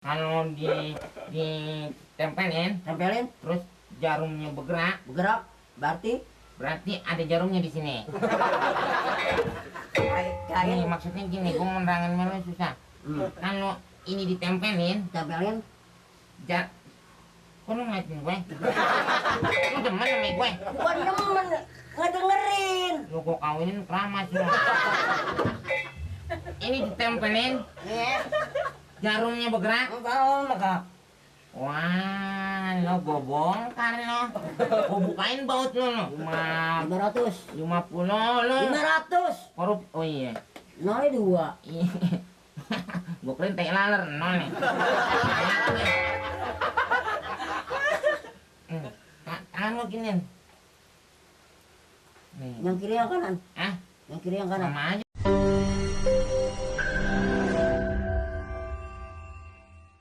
Kalau ditempelin, terus jarumnya bergerak, berarti ada jarumnya di sini. Ini maksudnya gini, gue menerangin malu susah. Kalau ini ditempelin, kok lu ngeliatin gue? Lu demen sama gue? Bukan demen, ngedengerin. Lu gue kawinin keramas lu. Ini ditempelin, jarumnya bergerak. Wah, lo gue bongkar lo. Gue bukain baut lo. 500. 50 lo. 500. Korup, oh iya. 02. Gue keren tai laler, nol nih. Tangan lo giniin. Nih. Yang kiri yang kanan. Ah, Yang kiri yang kanan. sama aja.